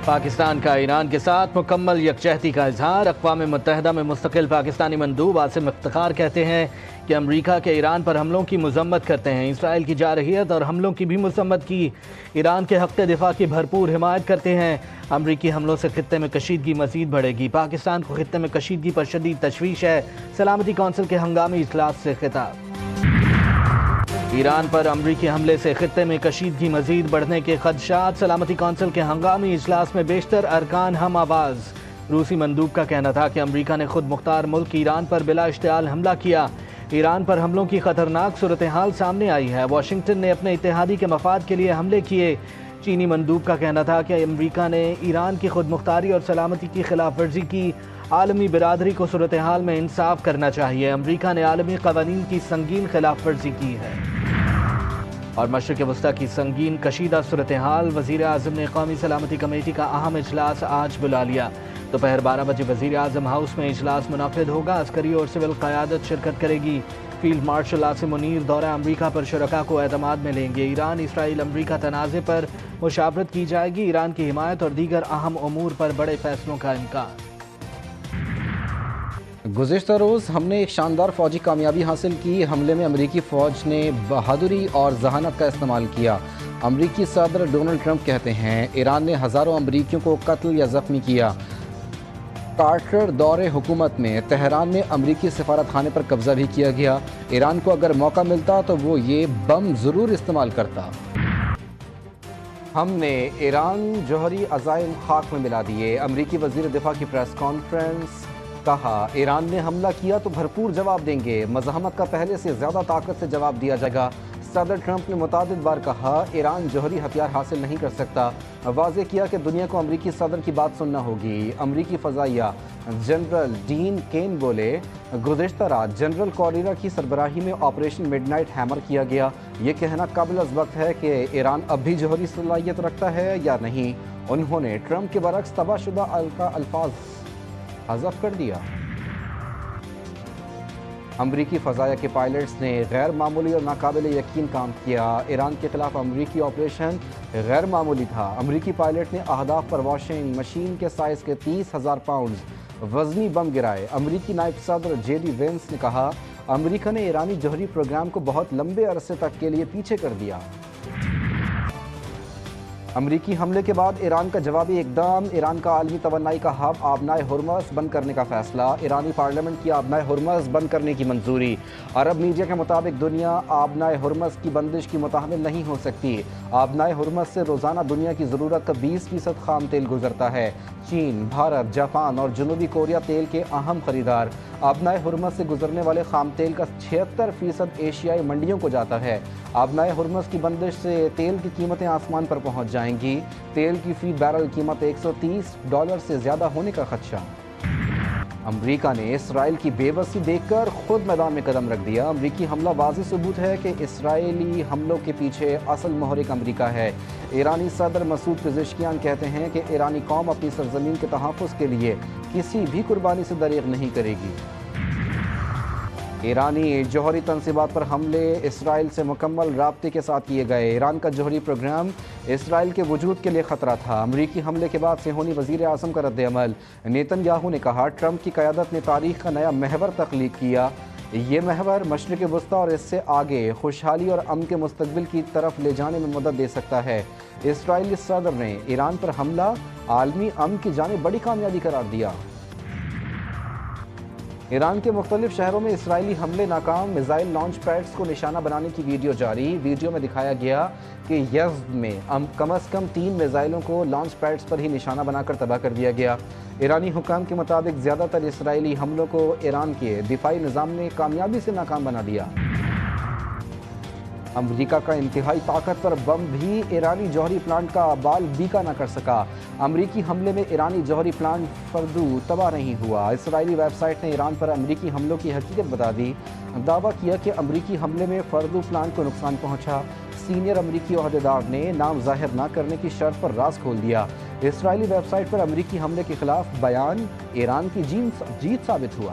پاکستان کا ایران کے ساتھ مکمل یکجہتی کا اظہار۔ اقوام متحدہ میں مستقل پاکستانی مندوب عاصم افتخار کہتے ہیں کہ امریکہ کے ایران پر حملوں کی مذمت کرتے ہیں۔ اسرائیل کی جارحیت اور حملوں کی بھی مذمت کی۔ ایران کے حق دفاع کی بھرپور حمایت کرتے ہیں۔ امریکی حملوں سے خطے میں کشیدگی مزید بڑھے گی۔ پاکستان کو خطے میں کشیدگی پر شدید تشویش ہے۔ سلامتی کونسل کے ہنگامی اجلاس سے خطاب۔ ایران پر امریکی حملے سے خطے میں کشیدگی مزید بڑھنے کے خدشات۔ سلامتی کونسل کے ہنگامی اجلاس میں بیشتر ارکان ہم آواز۔ روسی مندوب کا کہنا تھا کہ امریکہ نے خود مختار ملک ایران پر بلا اشتعال حملہ کیا۔ ایران پر حملوں کی خطرناک صورتحال سامنے آئی ہے۔ واشنگٹن نے اپنے اتحادی کے مفاد کے لیے حملے کیے۔ چینی مندوب کا کہنا تھا کہ امریکہ نے ایران کی خود مختاری اور سلامتی کی خلاف ورزی کی۔ عالمی برادری کو صورتحال میں انصاف کرنا چاہیے۔ امریکہ نے عالمی قوانین کی سنگین خلاف ورزی کی ہے۔ اور مشرق وسطیٰ کی سنگین کشیدہ صورتحال۔ وزیر اعظم نے قومی سلامتی کمیٹی کا اہم اجلاس آج بلا لیا۔ دوپہر 12 بجے وزیر اعظم ہاؤس میں اجلاس منعقد ہوگا۔ عسکری اور سول قیادت شرکت کرے گی۔ فیلڈ مارشل عاصم منیر دورہ امریکہ پر شرکاء کو اعتماد میں لیں گے۔ ایران اسرائیل امریکہ تنازع پر مشاورت کی جائے گی۔ ایران کی حمایت اور دیگر اہم امور پر بڑے فیصلوں کا امکان۔ گزشتہ روز ہم نے ایک شاندار فوجی کامیابی حاصل کی۔ حملے میں امریکی فوج نے بہادری اور ذہانت کا استعمال کیا۔ امریکی صدر ڈونلڈ ٹرمپ کہتے ہیں ایران نے ہزاروں امریکیوں کو قتل یا زخمی کیا۔ کارٹر دور حکومت میں تہران میں امریکی سفارت خانے پر قبضہ بھی کیا گیا۔ ایران کو اگر موقع ملتا تو وہ یہ بم ضرور استعمال کرتا۔ ہم نے ایران جوہری عزائم خاک میں ملا دیے۔ امریکی وزیر دفاع کی پریس کانفرنس۔ کہا ایران نے حملہ کیا تو بھرپور جواب دیں گے۔ مزاحمت کا پہلے سے زیادہ طاقت سے جواب دیا جائے گا۔ صدر ٹرمپ نے متعدد بار کہا ایران جوہری ہتھیار حاصل نہیں کر سکتا۔ واضح کیا کہ دنیا کو امریکی صدر کی بات سننا ہوگی۔ امریکی فضائیہ جنرل ڈین کین بولے گزشتہ رات جنرل کوریرا کی سربراہی میں آپریشن مڈ نائٹ ہیمر کیا گیا۔ یہ کہنا قابل از وقت ہے کہ ایران اب بھی جوہری صلاحیت رکھتا ہے یا نہیں۔ انہوں نے ٹرمپ کے برعکس تباہ شدہ الفاظ حذف کر دیا۔ امریکی فضائیہ کے پائلٹس نے غیر معمولی اور ناقابل یقین کام کیا۔ ایران کے خلاف امریکی آپریشن غیر معمولی تھا۔ امریکی پائلٹ نے اہداف پر واشنگ مشین کے سائز کے 30,000 پاؤنڈز وزنی بم گرائے۔ امریکی نائب صدر جے ڈی وینس نے کہا امریکہ نے ایرانی جوہری پروگرام کو بہت لمبے عرصے تک کے لیے پیچھے کر دیا۔ امریکی حملے کے بعد ایران کا جوابی اقدام۔ ایران کا عالمی توانائی کا ہب آبنائے ہرمز بند کرنے کا فیصلہ۔ ایرانی پارلیمنٹ کی آبنائے ہرمز بند کرنے کی منظوری۔ عرب میڈیا کے مطابق دنیا آبنائے ہرمز کی بندش کی متحمل نہیں ہو سکتی۔ آبنائے ہرمز سے روزانہ دنیا کی ضرورت کا 20% خام تیل گزرتا ہے۔ چین، بھارت، جاپان اور جنوبی کوریا تیل کے اہم خریدار۔ آبنائے ہرمز سے گزرنے والے خام تیل کا 76% ایشیائی منڈیوں کو جاتا ہے۔ آبنائے ہرمز کی بندش سے تیل کی قیمتیں آسمان پر پہنچ جائیں گی۔ تیل کی فی بیرل قیمت $130 سے زیادہ ہونے کا خدشہ۔ امریکہ نے اسرائیل کی بے بسی دیکھ کر خود میدان میں قدم رکھ دیا۔ امریکی حملہ واضح ثبوت ہے کہ اسرائیلی حملوں کے پیچھے اصل محرک امریکہ ہے۔ ایرانی صدر مسعود پزشکیان کہتے ہیں کہ ایرانی قوم اپنی سرزمین کے تحفظ کے لیے کسی بھی قربانی سے دریغ نہیں کرے گی۔ ایرانی جوہری تنصیبات پر حملے اسرائیل سے مکمل رابطے کے ساتھ کیے گئے۔ ایران کا جوہری پروگرام اسرائیل کے وجود کے لیے خطرہ تھا۔ امریکی حملے کے بعد صہیونی وزیر اعظم کا رد عمل۔ نیتن یاہو نے کہا ٹرمپ کی قیادت نے تاریخ کا نیا محور تخلیق کیا۔ یہ محور مشرق وسطیٰ اور اس سے آگے خوشحالی اور امن کے مستقبل کی طرف لے جانے میں مدد دے سکتا ہے۔ اسرائیلی صدر نے ایران پر حملہ عالمی امن کی جانب بڑی کامیابی قرار دیا۔ ایران کے مختلف شہروں میں اسرائیلی حملے ناکام۔ میزائل لانچ پیڈز کو نشانہ بنانے کی ویڈیو جاری۔ ویڈیو میں دکھایا گیا کہ یزد میں کم از کم 3 میزائلوں کو لانچ پیڈز پر ہی نشانہ بنا کر تباہ کر دیا گیا۔ ایرانی حکام کے مطابق زیادہ تر اسرائیلی حملوں کو ایران کے دفاعی نظام نے کامیابی سے ناکام بنا دیا۔ امریکہ کا انتہائی طاقتور بم بھی ایرانی جوہری پلانٹ کا بال بیکا نہ کر سکا۔ امریکی حملے میں ایرانی جوہری پلانٹ فردو تباہ نہیں ہوا۔ اسرائیلی ویب سائٹ نے ایران پر امریکی حملوں کی حقیقت بتا دی۔ دعویٰ کیا کہ امریکی حملے میں فردو پلانٹ کو نقصان پہنچا۔ سینئر امریکی عہدیدار نے نام ظاہر نہ کرنے کی شرط پر راز کھول دیا۔ اسرائیلی ویب سائٹ پر امریکی حملے کے خلاف بیان ایران کی جیت ثابت ہوا۔